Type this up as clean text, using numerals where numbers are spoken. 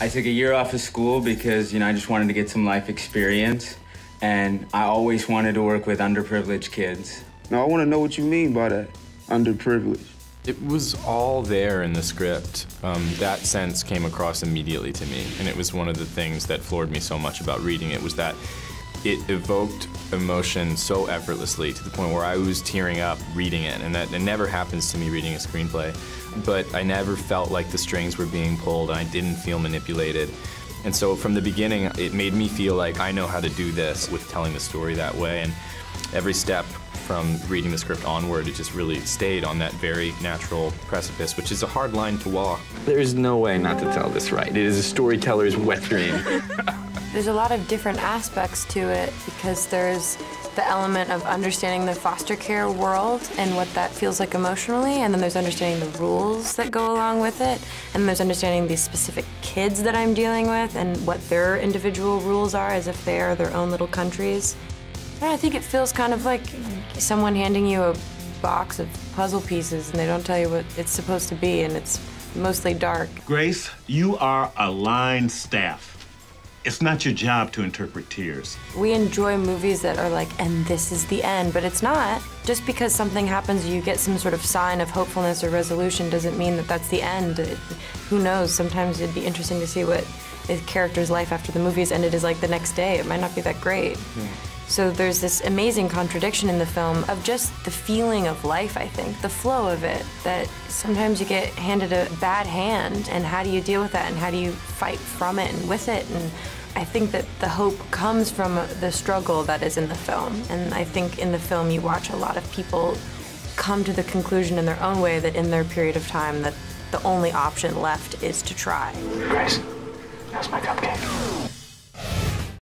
I took a year off of school because, I just wanted to get some life experience. And I always wanted to work with underprivileged kids. Now, I want to know what you mean by that, underprivileged. It was all there in the script. That sense came across immediately to me, and it was one of the things that floored me so much about reading it, was that it evoked emotion so effortlessly to the point where I was tearing up reading it, and that it never happens to me reading a screenplay. But I never felt like the strings were being pulled, and I didn't feel manipulated. And so from the beginning, it made me feel like I know how to do this with telling the story that way, and every step from reading the script onward, it just really stayed on that very natural precipice, which is a hard line to walk. There's no way not to tell this right. It is a storyteller's wet dream. There's a lot of different aspects to it because there's the element of understanding the foster care world and what that feels like emotionally, and then there's understanding the rules that go along with it, and there's understanding these specific kids that I'm dealing with and what their individual rules are as if they are their own little countries. And I think it feels kind of like someone handing you a box of puzzle pieces and they don't tell you what it's supposed to be, and it's mostly dark. Grace, you are a line staff. It's not your job to interpret tears. We enjoy movies that are like, and this is the end, but it's not. Just because something happens, you get some sort of sign of hopefulness or resolution doesn't mean that that's the end. Who knows? Sometimes it'd be interesting to see what the character's life after the movie is ended is like the next day. It might not be that great. So there's this amazing contradiction in the film of just the feeling of life, I think, the flow of it, that sometimes you get handed a bad hand, and how do you deal with that, and how do you fight from it and with it? And I think that the hope comes from the struggle that is in the film. And I think in the film you watch a lot of people come to the conclusion in their own way that in their period of time that the only option left is to try. Grace, how's my cup?